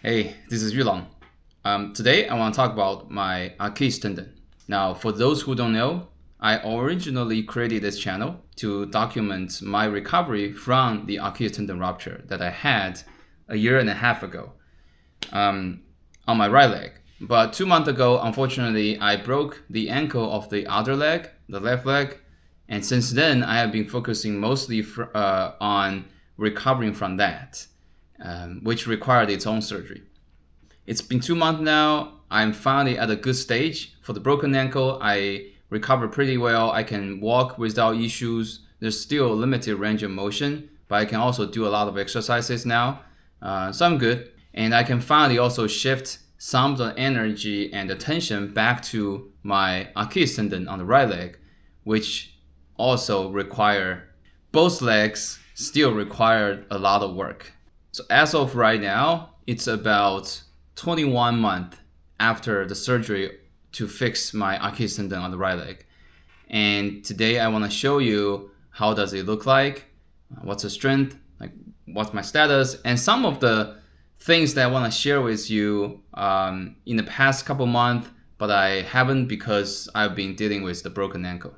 Hey, this is Yulong. Today I want to talk about my Achilles tendon. Now, for those who don't know, I originally created this channel to document my recovery from the Achilles tendon rupture that I had a year and a half ago on my right leg. But 2 months ago, unfortunately, I broke the ankle of the other leg, the left leg, and since then I have been focusing mostly on recovering from that. Which required its own surgery. It's been 2 months now. I'm finally at a good stage. For the broken ankle, I recovered pretty well. I can walk without issues. There's still a limited range of motion, but I can also do a lot of exercises now. So I'm good. And I can finally also shift some of the energy and attention back to my Achilles tendon on the right leg, which also both legs still required a lot of work. So as of right now, it's about 21 months after the surgery to fix my Achilles tendon on the right leg. And today I want to show you how does it look like, what's the strength, like what's my status, and some of the things that I want to share with you in the past couple months, but I haven't because I've been dealing with the broken ankle.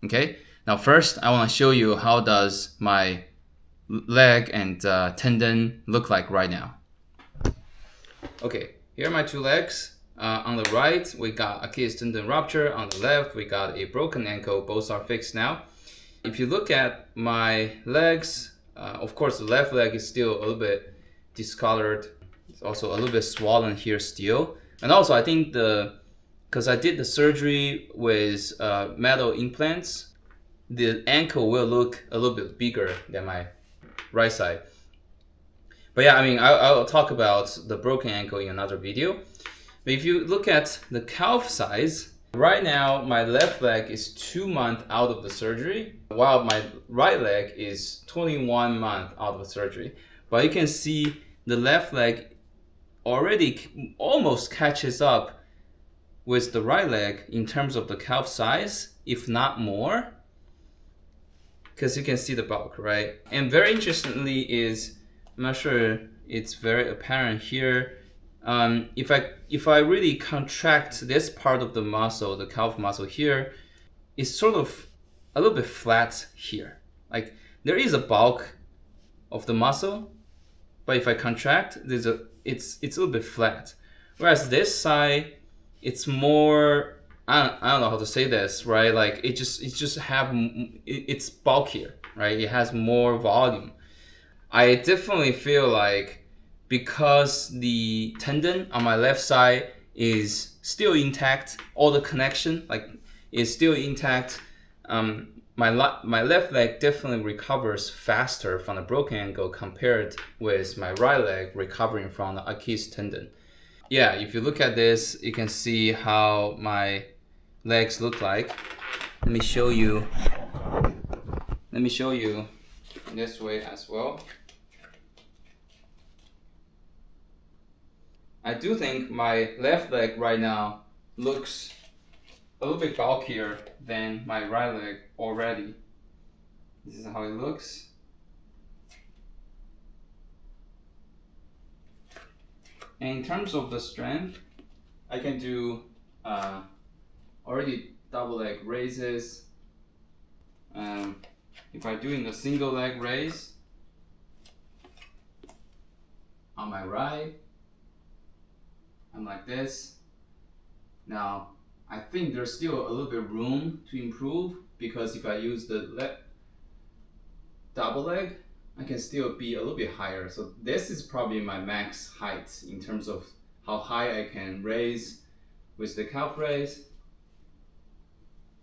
Okay, now first I want to show you how does my leg and tendon look like right now. Okay, here are my two legs. On the right, we got Achilles tendon rupture. On the left, we got a broken ankle. Both are fixed now. If you look at my legs, of course, the left leg is still a little bit discolored. It's also a little bit swollen here still. And also, I think because I did the surgery with metal implants, the ankle will look a little bit bigger than my right side. But yeah, I mean, I'll talk about the broken ankle in another video. But if you look at the calf size, right now my left leg is 2 months out of the surgery, while my right leg is 21 months out of the surgery. But you can see the left leg already almost catches up with the right leg in terms of the calf size, if not more. Because you can see the bulk, right? And very interestingly is, I'm not sure it's very apparent here. If I really contract this part of the muscle, the calf muscle here, it's sort of a little bit flat here. Like there is a bulk of the muscle, but if I contract, it's a little bit flat. Whereas this side, it's more, I don't know how to say this, right? Like it's bulkier, right? It has more volume. I definitely feel like because the tendon on my left side is still intact, all the connection is still intact. My left leg definitely recovers faster from the broken ankle compared with my right leg recovering from the Achilles tendon. Yeah, if you look at this, you can see how my legs look like. Let me show you this way as well. I do think my left leg right now looks a little bit bulkier than my right leg already. This is how it looks. And in terms of the strength, I can do already double leg raises. If I'm doing a single leg raise on my right, I'm like this. Now, I think there's still a little bit room to improve because if I use the double leg, I can still be a little bit higher. So this is probably my max height in terms of how high I can raise with the calf raise.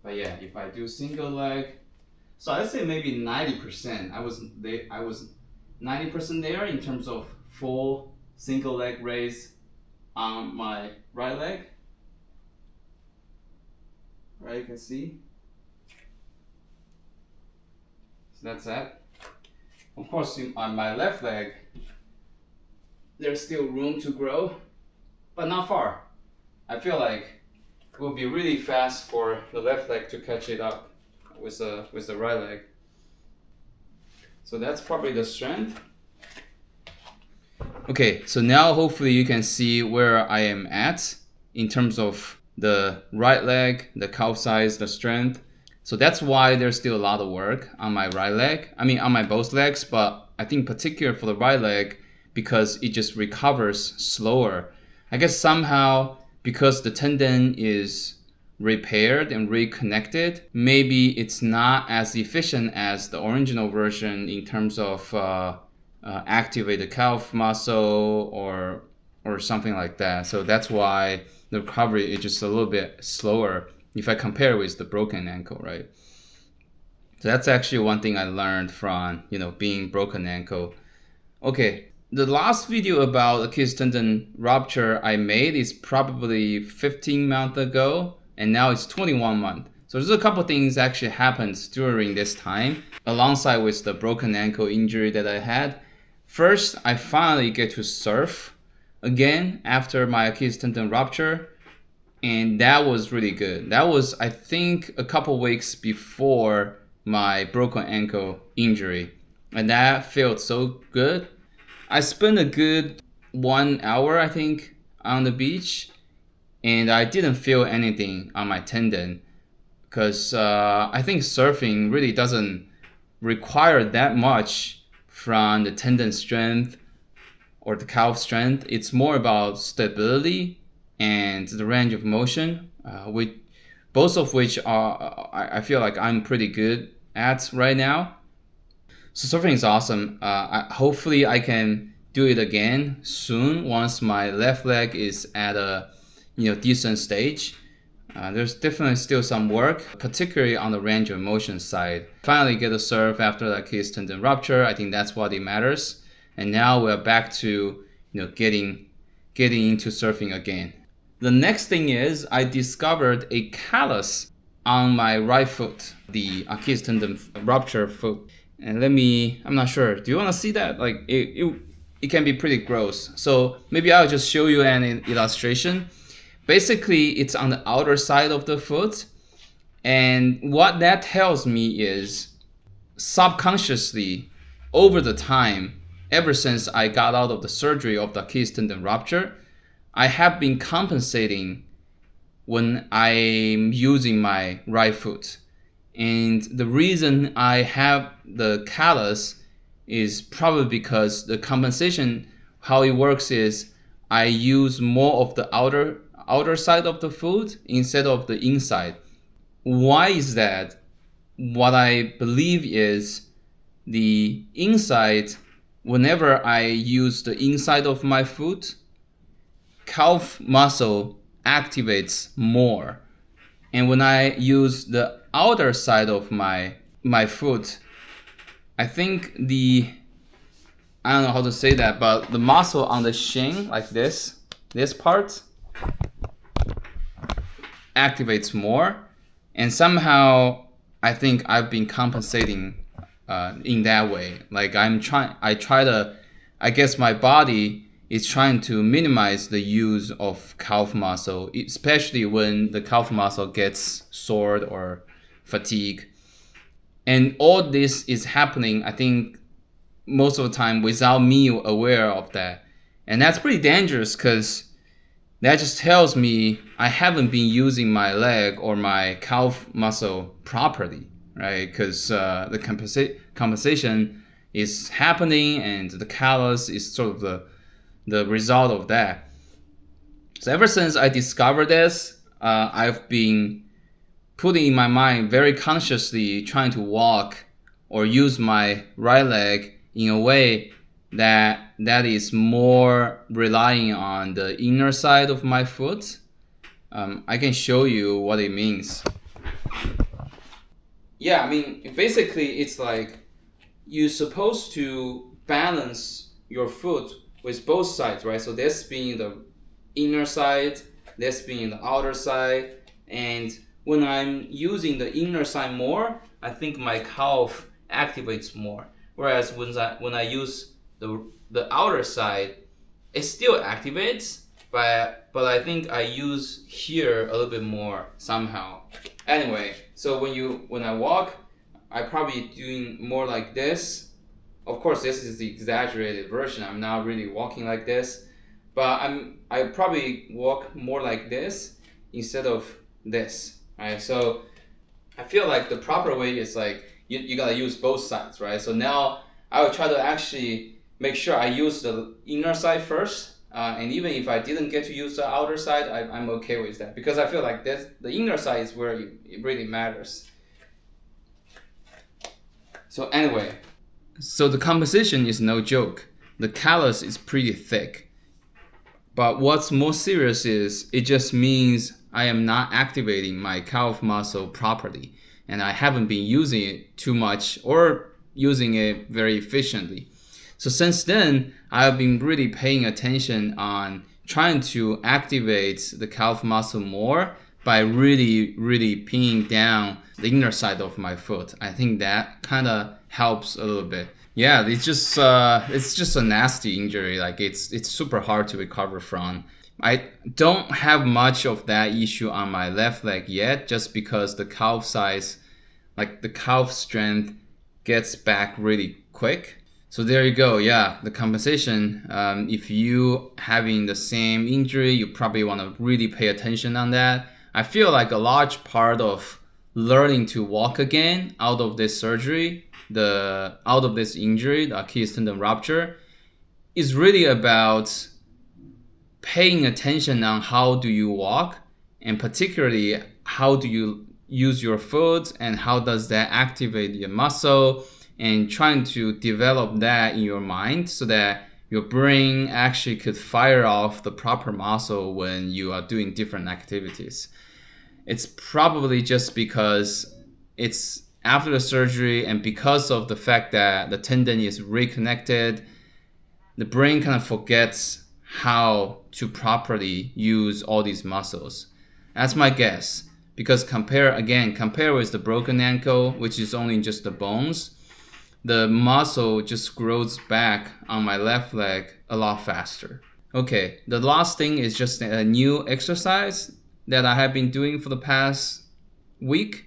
But yeah, if I do single leg, so I'd say maybe 90%. I was 90% there in terms of full single leg raise on my right leg. Right, you can see. So that's that. Of course, on my left leg, there's still room to grow, but not far. I feel like it will be really fast for the left leg to catch it up with the right leg. So that's probably the strength. Okay, so now hopefully you can see where I am at in terms of the right leg, the calf size, the strength. So that's why there's still a lot of work on my right leg. I mean, on my both legs, but I think particular for the right leg because it just recovers slower. I guess somehow because the tendon is repaired and reconnected, maybe it's not as efficient as the original version in terms of activate the calf muscle or something like that. So that's why the recovery is just a little bit slower if I compare with the broken ankle, right? So that's actually one thing I learned from, being broken ankle. Okay, the last video about Achilles tendon rupture I made is probably 15 months ago, and now it's 21 months. So there's a couple things actually happened during this time, alongside with the broken ankle injury that I had. First, I finally get to surf again after my Achilles tendon rupture, and that was really good. That was, I think, a couple weeks before my broken ankle injury, and that felt so good. I spent a good 1 hour, I think, on the beach, and I didn't feel anything on my tendon because I think surfing really doesn't require that much from the tendon strength or the calf strength. It's more about stability and the range of motion, both of which I feel like I'm pretty good at right now. So surfing is awesome. Hopefully I can do it again soon once my left leg is at a decent stage. There's definitely still some work, particularly on the range of motion side. Finally get a surf after the Achilles tendon rupture. I think that's what it matters. And now we're back to getting into surfing again. The next thing is I discovered a callus on my right foot, the Achilles tendon rupture foot. And I'm not sure. Do you want to see that? Like it can be pretty gross. So maybe I'll just show you an illustration. Basically, it's on the outer side of the foot. And what that tells me is subconsciously over the time, ever since I got out of the surgery of the Achilles tendon rupture, I have been compensating when I'm using my right foot. And the reason I have the callus is probably because the compensation, how it works is I use more of the outer side of the foot instead of the inside. Why is that? What I believe is the inside, whenever I use the inside of my foot, calf muscle activates more. And when I use the outer side of my foot, I think I don't know how to say that, but the muscle on the shin, like this part, activates more. And somehow I think I've been compensating in that way. Like I guess my body is trying to minimize the use of calf muscle, especially when the calf muscle gets sore or fatigued. And all this is happening, I think, most of the time without me aware of that. And that's pretty dangerous because that just tells me I haven't been using my leg or my calf muscle properly, right? Because the compensation is happening and the callus is sort of the result of that. So ever since I discovered this, I've been putting in my mind very consciously trying to walk or use my right leg in a way that is more relying on the inner side of my foot. I can show you what it means. Yeah, I mean, basically it's like you're supposed to balance your foot with both sides, right? So this being the inner side, this being the outer side. And when I'm using the inner side more, I think my calf activates more. Whereas when I use the outer side, it still activates, but I think I use here a little bit more somehow. Anyway, so when I walk, I probably doing more like this Of course, this is the exaggerated version. I'm not really walking like this, but I probably walk more like this instead of this, right? So I feel like the proper way is like you gotta use both sides, right? So now I will try to actually make sure I use the inner side first, and even if I didn't get to use the outer side, I'm okay with that because I feel like the inner side is where it really matters. So anyway, so the composition is no joke. The callus is pretty thick. But what's more serious is it just means I am not activating my calf muscle properly, and I haven't been using it too much or using it very efficiently. So since then, I've been really paying attention on trying to activate the calf muscle more by really pinning down the inner side of my foot. I think that kind of helps a little bit. Yeah, it's just a nasty injury. Like it's super hard to recover from. I don't have much of that issue on my left leg yet, just because the calf size, like the calf strength, gets back really quick. So there you go. Yeah, the compensation. If you having the same injury, you probably want to really pay attention on that. I feel like a large part of learning to walk again out of this surgery, out of this injury, the Achilles tendon rupture, is really about paying attention on how do you walk, and particularly how do you use your foot and how does that activate your muscle, and trying to develop that in your mind so that your brain actually could fire off the proper muscle when you are doing different activities. It's probably just because it's after the surgery and because of the fact that the tendon is reconnected, the brain kind of forgets how to properly use all these muscles. That's my guess. Because compare with the broken ankle, which is only just the bones, the muscle just grows back on my left leg a lot faster. Okay, the last thing is just a new exercise that I have been doing for the past week.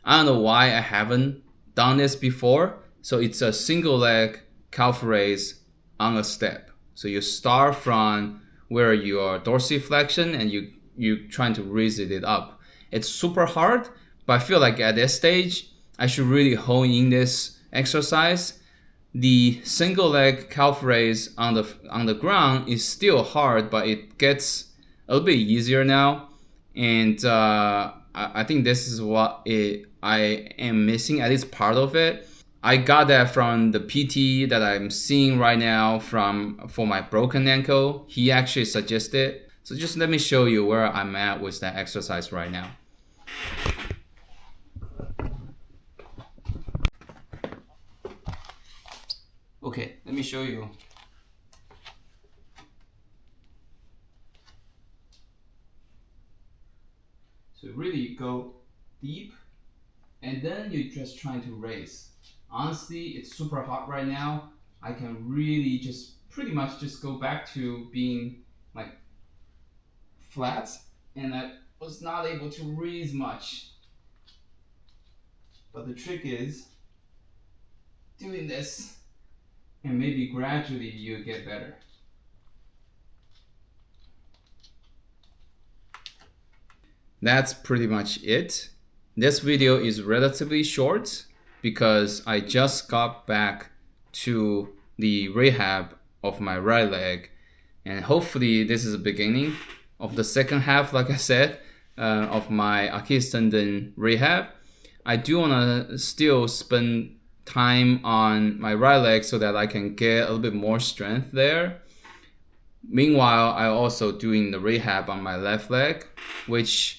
I don't know why I haven't done this before. So it's a single leg calf raise on a step. So you start from where your dorsiflexion and you trying to raise it up. It's super hard, but I feel like at this stage, I should really hone in this exercise. The single leg calf raise on the ground is still hard, but it gets a little bit easier now. And I think this is what I am missing, at least part of it. I got that from the PT that I'm seeing right now for my broken ankle. He actually suggested. So just let me show you where I'm at with that exercise right now. Okay, let me show you. So really go deep, and then you're just trying to raise. Honestly, it's super hot right now. I can really just pretty much just go back to being like flat, and I was not able to raise much. But the trick is doing this, and maybe gradually you get better. That's pretty much it. This video is relatively short because I just got back to the rehab of my right leg, and hopefully this is the beginning of the second half, like I said, of my Achilles tendon rehab. I do want to still spend time on my right leg so that I can get a little bit more strength there. Meanwhile, I'm also doing the rehab on my left leg, which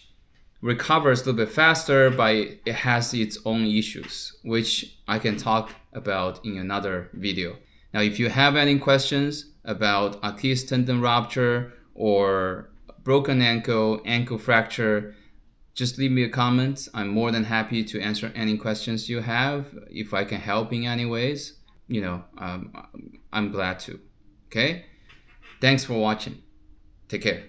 recovers a little bit faster, but it has its own issues, which I can talk about in another video. Now, if you have any questions about Achilles tendon rupture or broken ankle fracture, just leave me a comment. I'm more than happy to answer any questions you have. If I can help in any ways, I'm glad to. Okay? Thanks for watching. Take care.